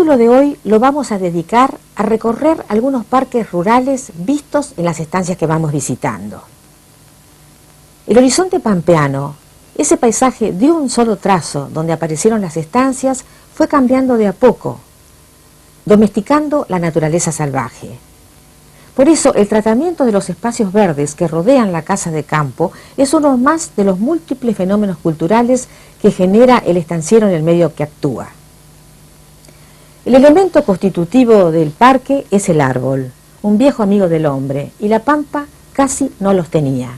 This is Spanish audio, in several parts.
capítulo de hoy lo vamos a dedicar a recorrer algunos parques rurales vistos en las estancias que vamos visitando. El horizonte pampeano, ese paisaje de un solo trazo donde aparecieron las estancias, fue cambiando de a poco, domesticando la naturaleza salvaje. Por eso el tratamiento de los espacios verdes que rodean la casa de campo es uno más de los múltiples fenómenos culturales que genera el estanciero en el medio que actúa. El elemento constitutivo del parque es el árbol, un viejo amigo del hombre, y la pampa casi no los tenía.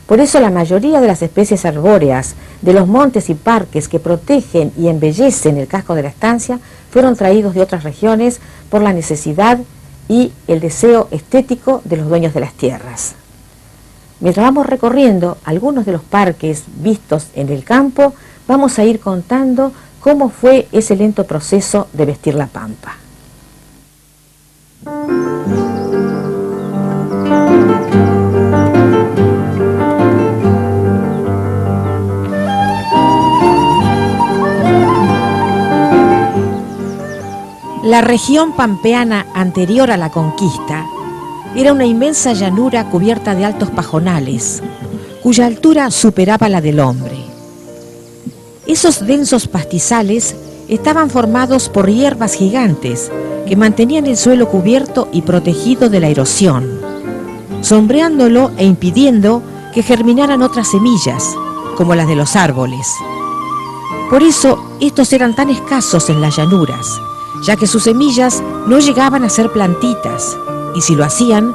Por eso la mayoría de las especies arbóreas de los montes y parques que protegen y embellecen el casco de la estancia fueron traídos de otras regiones por la necesidad y el deseo estético de los dueños de las tierras. Mientras vamos recorriendo algunos de los parques vistos en el campo, vamos a ir contando cómo fue ese lento proceso de vestir la pampa. La región pampeana anterior a la conquista era una inmensa llanura cubierta de altos pajonales, cuya altura superaba la del hombre. Esos densos pastizales estaban formados por hierbas gigantes que mantenían el suelo cubierto y protegido de la erosión, sombreándolo e impidiendo que germinaran otras semillas, como las de los árboles. Por eso estos eran tan escasos en las llanuras, ya que sus semillas no llegaban a ser plantitas, y si lo hacían,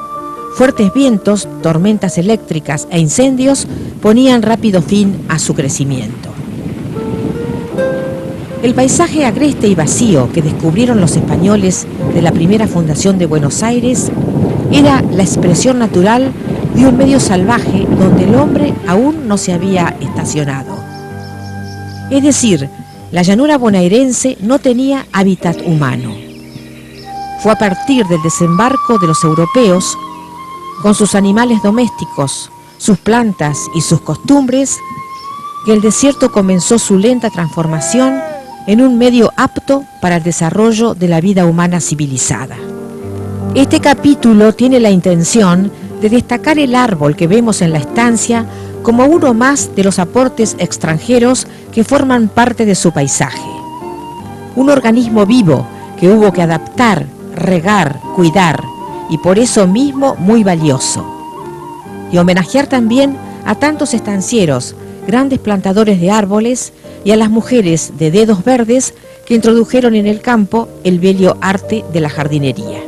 fuertes vientos, tormentas eléctricas e incendios ponían rápido fin a su crecimiento. El paisaje agreste y vacío que descubrieron los españoles de la primera fundación de Buenos Aires era la expresión natural de un medio salvaje donde el hombre aún no se había estacionado. Es decir, la llanura bonaerense no tenía hábitat humano. Fue a partir del desembarco de los europeos, con sus animales domésticos, sus plantas y sus costumbres, que el desierto comenzó su lenta transformación en un medio apto para el desarrollo de la vida humana civilizada. Este capítulo tiene la intención de destacar el árbol que vemos en la estancia como uno más de los aportes extranjeros que forman parte de su paisaje. Un organismo vivo que hubo que adaptar, regar, cuidar, y por eso mismo muy valioso. Y homenajear también a tantos estancieros, grandes plantadores de árboles, y a las mujeres de dedos verdes que introdujeron en el campo el bello arte de la jardinería.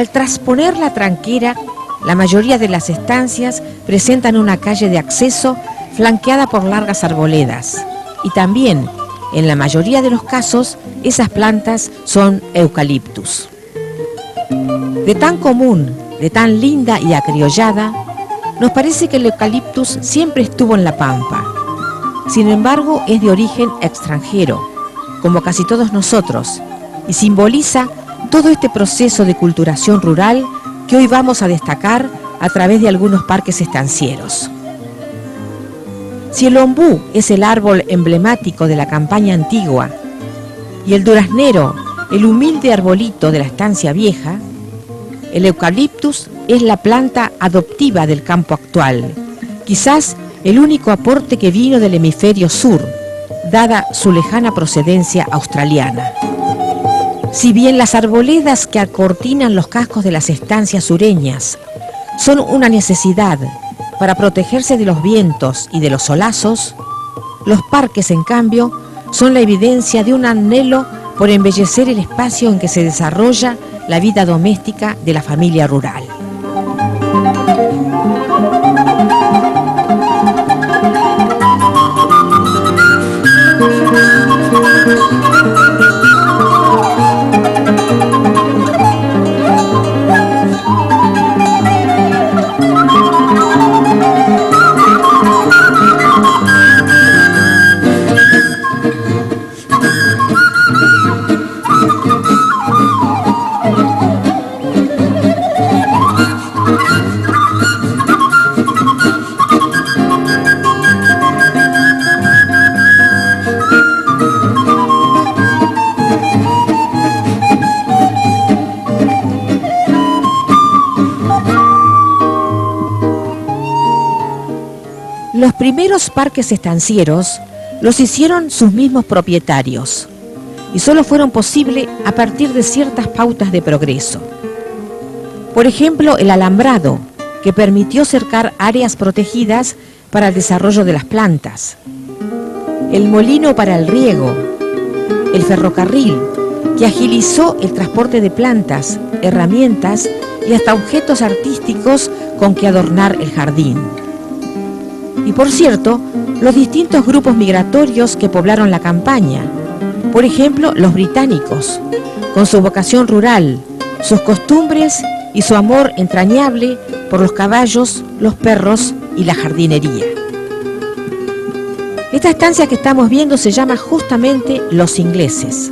Al trasponer la tranquera, la mayoría de las estancias presentan una calle de acceso flanqueada por largas arboledas, y también, en la mayoría de los casos, esas plantas son eucaliptus. De tan común, de tan linda y acriollada, nos parece que el eucaliptus siempre estuvo en la pampa. Sin embargo, es de origen extranjero, como casi todos nosotros, y simboliza todo este proceso de culturación rural que hoy vamos a destacar a través de algunos parques estancieros. Si el ombú es el árbol emblemático de la campaña antigua y el duraznero el humilde arbolito de la estancia vieja, el eucaliptus es la planta adoptiva del campo actual, quizás el único aporte que vino del hemisferio sur, dada su lejana procedencia australiana. Si bien las arboledas que acortinan los cascos de las estancias sureñas son una necesidad para protegerse de los vientos y de los solazos, los parques, en cambio, son la evidencia de un anhelo por embellecer el espacio en que se desarrolla la vida doméstica de la familia rural. primeros parques estancieros los hicieron sus mismos propietarios y solo fueron posibles a partir de ciertas pautas de progreso. Por ejemplo, el alambrado, que permitió cercar áreas protegidas para el desarrollo de las plantas, el molino para el riego, el ferrocarril, que agilizó el transporte de plantas, herramientas y hasta objetos artísticos con que adornar el jardín. Y por cierto, los distintos grupos migratorios que poblaron la campaña, por ejemplo, los británicos, con su vocación rural, sus costumbres y su amor entrañable por los caballos, los perros y la jardinería. Esta estancia que estamos viendo se llama justamente Los Ingleses.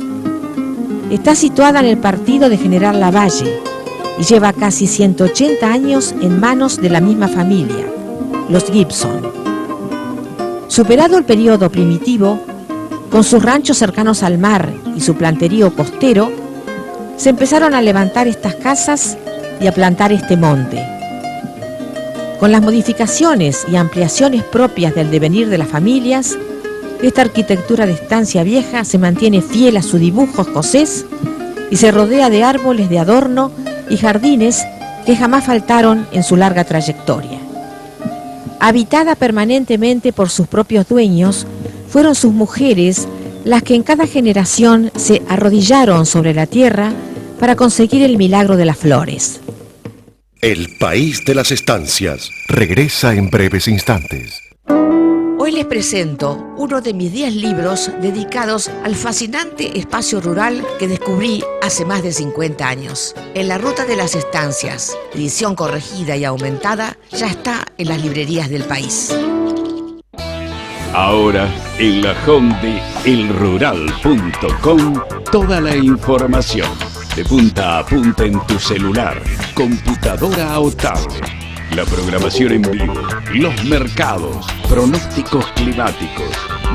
Está situada en el partido de General Lavalle y lleva casi 180 años en manos de la misma familia, los Gibson. Superado el periodo primitivo, con sus ranchos cercanos al mar y su planterío costero, se empezaron a levantar estas casas y a plantar este monte. Con las modificaciones y ampliaciones propias del devenir de las familias, esta arquitectura de estancia vieja se mantiene fiel a su dibujo escocés y se rodea de árboles de adorno y jardines que jamás faltaron en su larga trayectoria. Habitada permanentemente por sus propios dueños, fueron sus mujeres las que en cada generación se arrodillaron sobre la tierra para conseguir el milagro de las flores. El país de las estancias regresa en breves instantes. Hoy les presento uno de mis 10 libros dedicados al fascinante espacio rural que descubrí hace más de 50 años. En la Ruta de las Estancias, edición corregida y aumentada, ya está en las librerías del país. Ahora, en la home de elrural.com, toda la información, de punta a punta en tu celular, computadora o tablet. La programación en vivo, los mercados, pronósticos climáticos,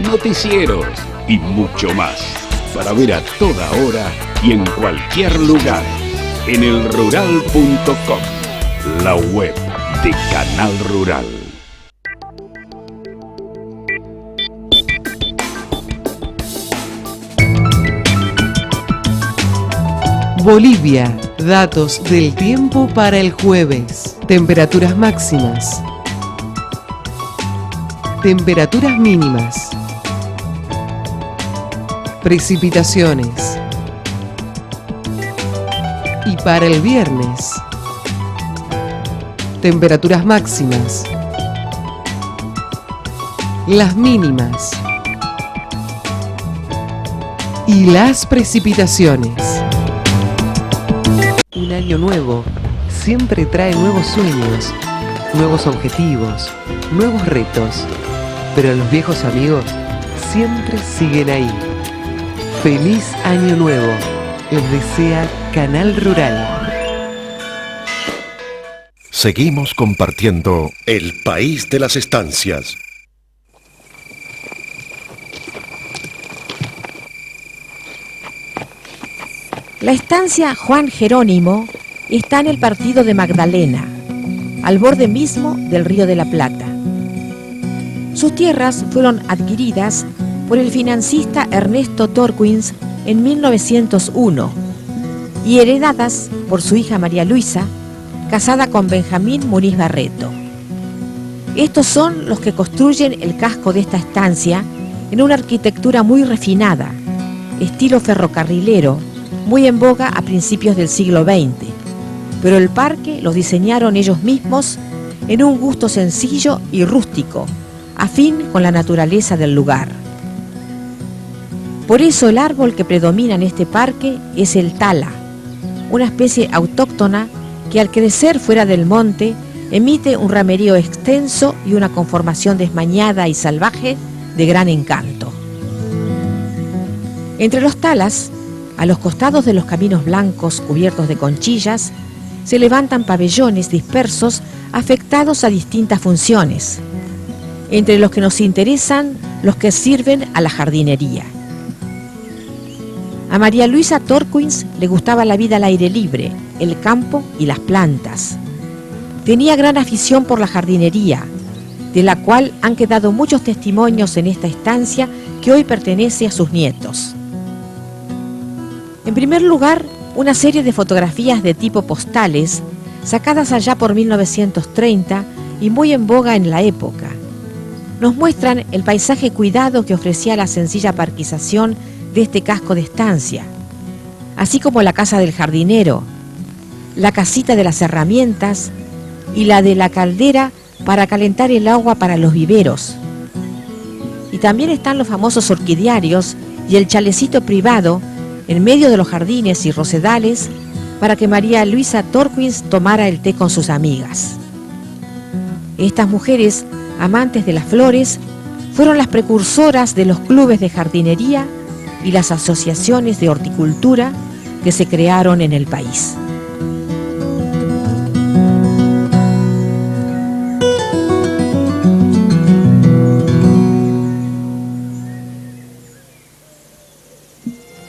noticieros y mucho más. Para ver a toda hora y en cualquier lugar. En elrural.com, la web de Canal Rural. Bolivia, datos del tiempo para el jueves. Temperaturas máximas. Temperaturas mínimas. Precipitaciones. Y para el viernes, temperaturas máximas. Las mínimas. Y las precipitaciones. Un año nuevo siempre trae nuevos sueños, nuevos objetivos, nuevos retos, pero los viejos amigos siempre siguen ahí. ¡Feliz Año Nuevo! Les desea Canal Rural. Seguimos compartiendo el país de las estancias. La estancia Juan Jerónimo está en el partido de Magdalena, al borde mismo del Río de la Plata. Sus tierras fueron adquiridas por el financista Ernesto Torquins en 1901 y heredadas por su hija María Luisa, casada con Benjamín Muniz Barreto. Estos son los que construyen el casco de esta estancia en una arquitectura muy refinada, estilo ferrocarrilero, muy en boga a principios del siglo XX, pero el parque lo diseñaron ellos mismos en un gusto sencillo y rústico, afín con la naturaleza del lugar. Por eso el árbol que predomina en este parque es el tala, una especie autóctona que al crecer fuera del monte emite un ramerío extenso y una conformación desmañada y salvaje de gran encanto. Entre los talas, a los costados de los caminos blancos cubiertos de conchillas, se levantan pabellones dispersos afectados a distintas funciones, entre los que nos interesan los que sirven a la jardinería. A María Luisa Torquins le gustaba la vida al aire libre, el campo y las plantas. Tenía gran afición por la jardinería, de la cual han quedado muchos testimonios en esta estancia que hoy pertenece a sus nietos. En primer lugar, una serie de fotografías de tipo postales, sacadas allá por 1930 y muy en boga en la época. Nos muestran el paisaje cuidado que ofrecía la sencilla parquización de este casco de estancia, así como la casa del jardinero, la casita de las herramientas y la de la caldera para calentar el agua para los viveros. Y también están los famosos orquidiarios y el chalecito privado en medio de los jardines y rosedales para que María Luisa Torquins tomara el té con sus amigas. Estas mujeres, amantes de las flores, fueron las precursoras de los clubes de jardinería y las asociaciones de horticultura que se crearon en el país.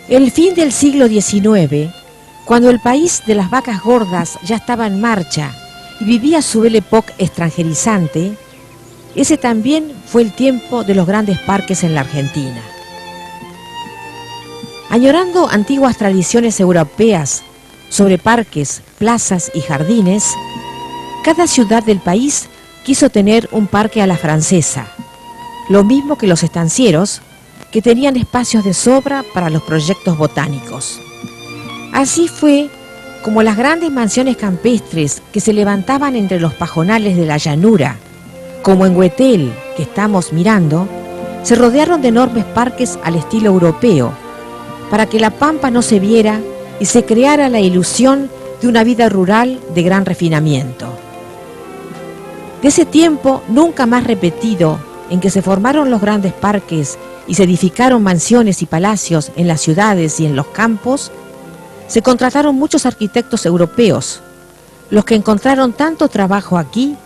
El fin del siglo XIX, cuando el país de las vacas gordas ya estaba en marcha y vivía su belle époque extranjerizante, ese también fue el tiempo de los grandes parques en la Argentina. Añorando antiguas tradiciones europeas sobre parques, plazas y jardines, cada ciudad del país quiso tener un parque a la francesa, lo mismo que los estancieros, que tenían espacios de sobra para los proyectos botánicos. Así fue como las grandes mansiones campestres que se levantaban entre los pajonales de la llanura, como en Huetel, que estamos mirando, se rodearon de enormes parques al estilo europeo, para que la pampa no se viera y se creara la ilusión de una vida rural de gran refinamiento. De ese tiempo nunca más repetido, en que se formaron los grandes parques y se edificaron mansiones y palacios en las ciudades y en los campos, se contrataron muchos arquitectos europeos, los que encontraron tanto trabajo aquí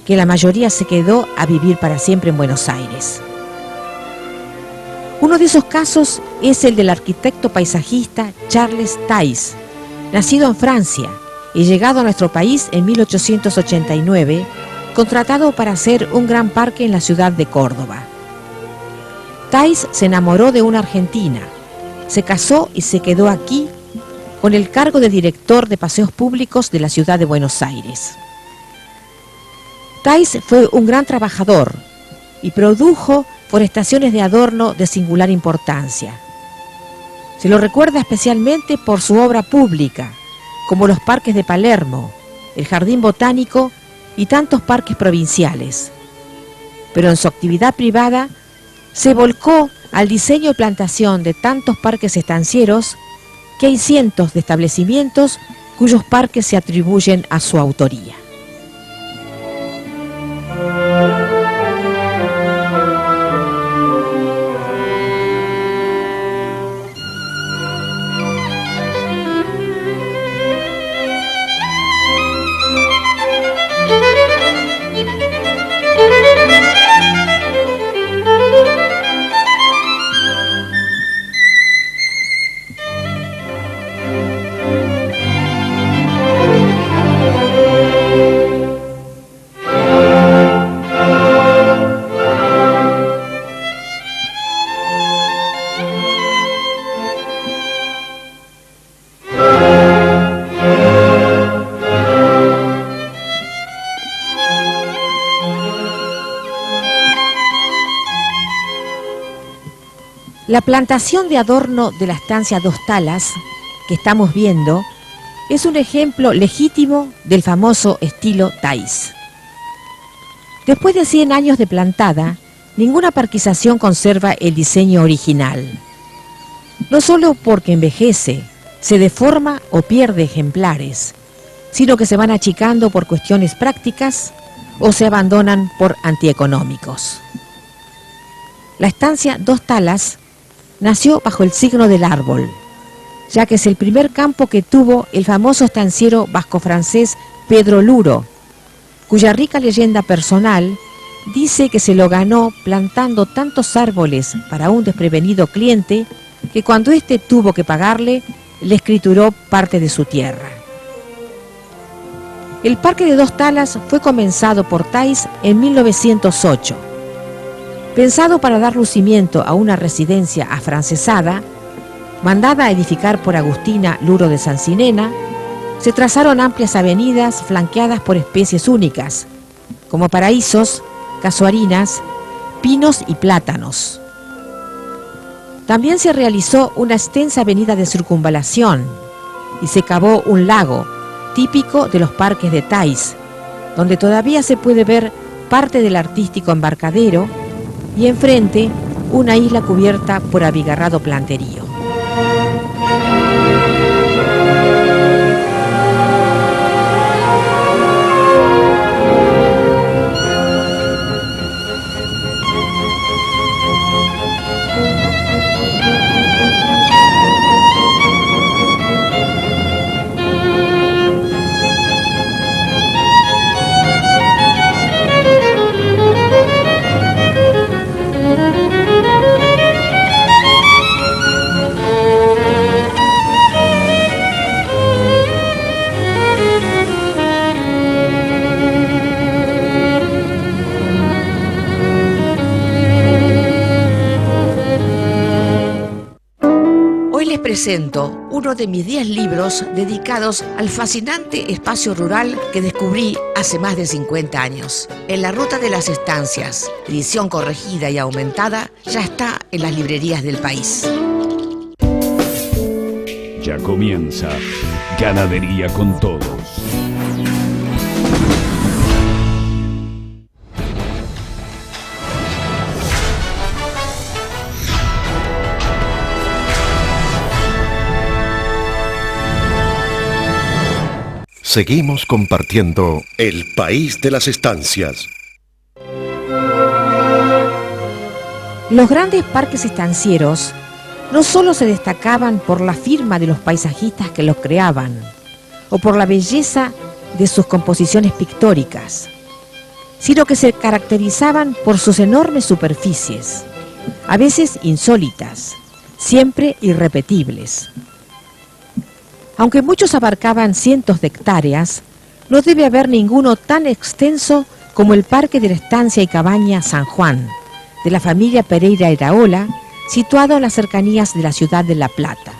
que la mayoría se quedó a vivir para siempre en Buenos Aires. Uno de esos casos es el del arquitecto paisajista Charles Tays, nacido en Francia y llegado a nuestro país en 1889, contratado para hacer un gran parque en la ciudad de Córdoba. Tays se enamoró de una argentina, se casó y se quedó aquí con el cargo de director de paseos públicos de la ciudad de Buenos Aires. Tays fue un gran trabajador y produjo forestaciones de adorno de singular importancia. Se lo recuerda especialmente por su obra pública, como los parques de Palermo, el Jardín Botánico y tantos parques provinciales. Pero en su actividad privada se volcó al diseño y plantación de tantos parques estancieros que hay cientos de establecimientos cuyos parques se atribuyen a su autoría. La plantación de adorno de la estancia Dos Talas, que estamos viendo, es un ejemplo legítimo del famoso estilo Tays. Después de 100 años de plantada, ninguna parquización conserva el diseño original. No solo porque envejece, se deforma o pierde ejemplares, sino que se van achicando por cuestiones prácticas o se abandonan por antieconómicos. La estancia Dos Talas nació bajo el signo del árbol, ya que es el primer campo que tuvo el famoso estanciero vasco-francés Pedro Luro, cuya rica leyenda personal dice que se lo ganó plantando tantos árboles para un desprevenido cliente que cuando éste tuvo que pagarle, le escrituró parte de su tierra. El Parque de Dos Talas fue comenzado por Thais en 1908. Pensado para dar lucimiento a una residencia afrancesada, mandada a edificar por Agustina Luro de Sancinena, se trazaron amplias avenidas flanqueadas por especies únicas, como paraísos, casuarinas, pinos y plátanos. También se realizó una extensa avenida de circunvalación y se cavó un lago, típico de los parques de Thais, donde todavía se puede ver parte del artístico embarcadero y enfrente una isla cubierta por abigarrado planterío. Presento uno de mis 10 libros dedicados al fascinante espacio rural que descubrí hace más de 50 años. En la Ruta de las Estancias, edición corregida y aumentada, ya está en las librerías del país. Ya comienza Ganadería con Todos. Seguimos compartiendo El País de las Estancias. Los grandes parques estancieros no solo se destacaban por la firma de los paisajistas que los creaban o por la belleza de sus composiciones pictóricas, sino que se caracterizaban por sus enormes superficies, a veces insólitas, siempre irrepetibles. Aunque muchos abarcaban cientos de hectáreas, no debe haber ninguno tan extenso como el Parque de la Estancia y Cabaña San Juan, de la familia Pereira Iraola, situado en las cercanías de la ciudad de La Plata.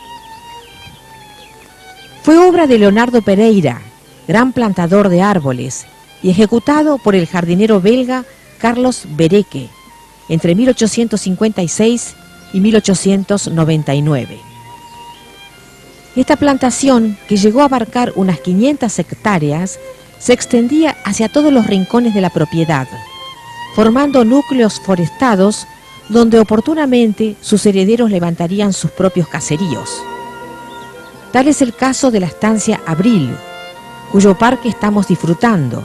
Fue obra de Leonardo Pereira, gran plantador de árboles, y ejecutado por el jardinero belga Carlos Bereque, entre 1856 y 1899. Esta plantación, que llegó a abarcar unas 500 hectáreas, se extendía hacia todos los rincones de la propiedad, formando núcleos forestados donde oportunamente sus herederos levantarían sus propios caseríos. Tal es el caso de la estancia Abril, cuyo parque estamos disfrutando,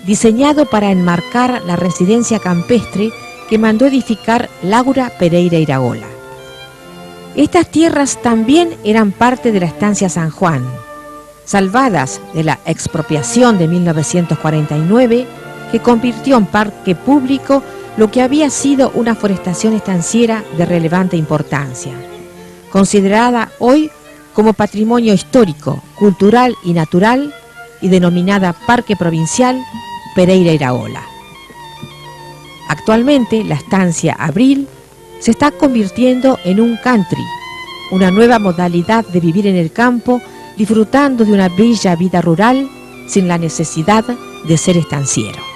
diseñado para enmarcar la residencia campestre que mandó edificar Laura Pereira Iraola. Estas tierras también eran parte de la estancia San Juan, salvadas de la expropiación de 1949, que convirtió en parque público lo que había sido una forestación estanciera de relevante importancia, considerada hoy como patrimonio histórico, cultural y natural, y denominada Parque Provincial Pereira Iraola. Actualmente, la estancia Abril se está convirtiendo en un country, una nueva modalidad de vivir en el campo, disfrutando de una bella vida rural sin la necesidad de ser estanciero.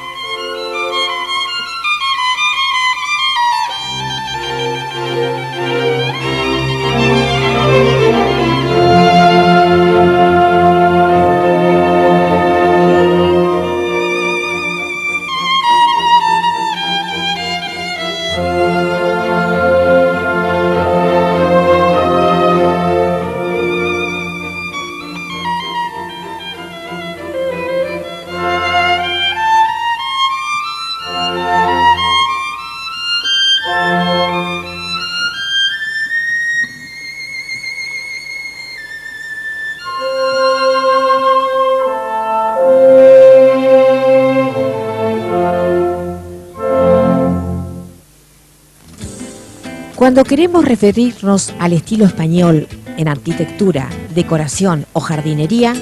Cuando queremos referirnos al estilo español en arquitectura, decoración o jardinería,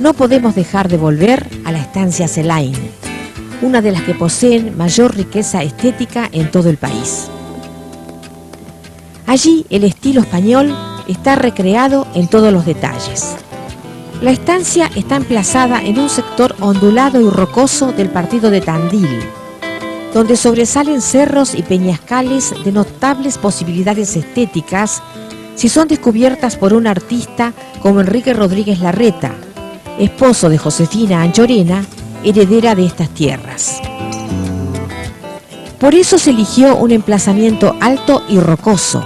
no podemos dejar de volver a la estancia Celaín, una de las que poseen mayor riqueza estética en todo el país. Allí el estilo español está recreado en todos los detalles. La estancia está emplazada en un sector ondulado y rocoso del partido de Tandil, donde sobresalen cerros y peñascales de notables posibilidades estéticas si son descubiertas por un artista como Enrique Rodríguez Larreta, esposo de Josefina Anchorena, heredera de estas tierras. Por eso se eligió un emplazamiento alto y rocoso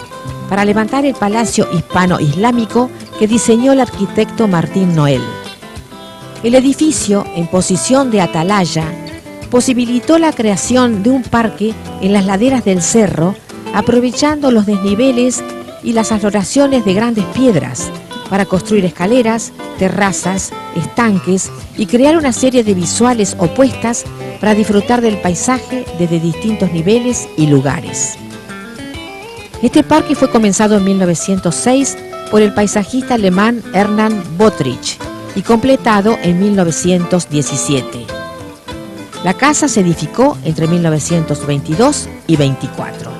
para levantar el palacio hispano-islámico que diseñó el arquitecto Martín Noel. El edificio, en posición de atalaya, posibilitó la creación de un parque en las laderas del cerro, aprovechando los desniveles y las afloraciones de grandes piedras para construir escaleras, terrazas, estanques y crear una serie de visuales opuestas para disfrutar del paisaje desde distintos niveles y lugares. Este parque fue comenzado en 1906 por el paisajista alemán Hernán Bottrich y completado en 1917. La casa se edificó entre 1922 y 24.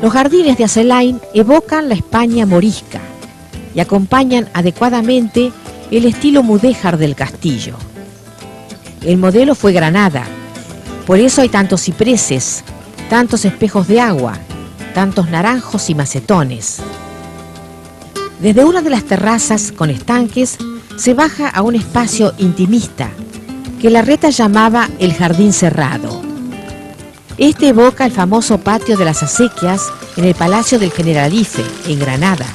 Los jardines de Acelaín evocan la España morisca y acompañan adecuadamente el estilo mudéjar del castillo. El modelo fue Granada, por eso hay tantos cipreses, tantos espejos de agua, tantos naranjos y macetones. Desde una de las terrazas con estanques se baja a un espacio intimista que Larreta llamaba el Jardín Cerrado. Este evoca el famoso patio de las acequias en el Palacio del Generalife, en Granada,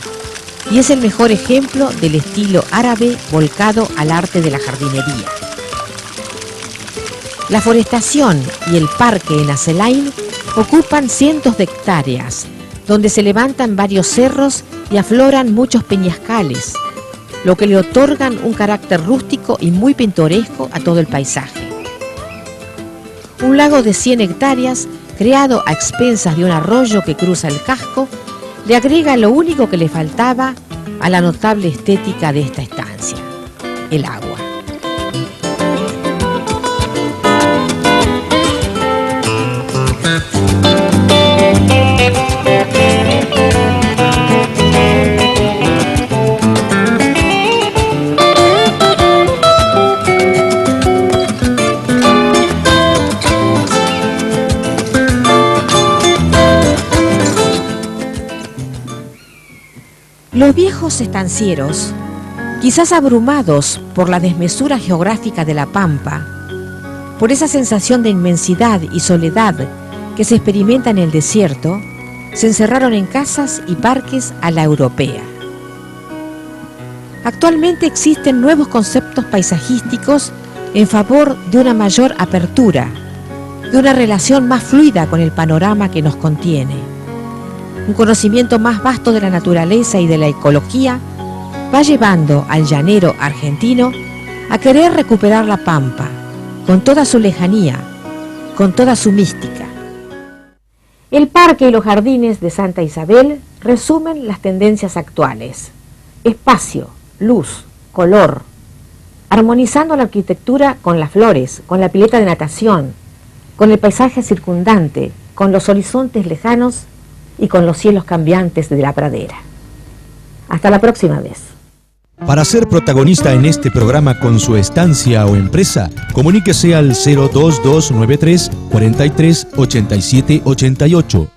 y es el mejor ejemplo del estilo árabe volcado al arte de la jardinería. La forestación y el parque en Acelaín ocupan cientos de hectáreas, donde se levantan varios cerros y afloran muchos peñascales, lo que le otorgan un carácter rústico y muy pintoresco a todo el paisaje. Un lago de 100 hectáreas, creado a expensas de un arroyo que cruza el casco, le agrega lo único que le faltaba a la notable estética de esta estancia: el agua. Los viejos estancieros, quizás abrumados por la desmesura geográfica de la Pampa, por esa sensación de inmensidad y soledad que se experimenta en el desierto, se encerraron en casas y parques a la europea. Actualmente existen nuevos conceptos paisajísticos en favor de una mayor apertura, de una relación más fluida con el panorama que nos contiene. Un conocimiento más vasto de la naturaleza y de la ecología va llevando al llanero argentino a querer recuperar la Pampa, con toda su lejanía, con toda su mística. El parque y los jardines de Santa Isabel resumen las tendencias actuales: espacio, luz, color, armonizando la arquitectura con las flores, con la pileta de natación, con el paisaje circundante, con los horizontes lejanos y con los cielos cambiantes de la pradera. Hasta la próxima vez. Para ser protagonista en este programa con su estancia o empresa, comuníquese al 02293 43 87 88.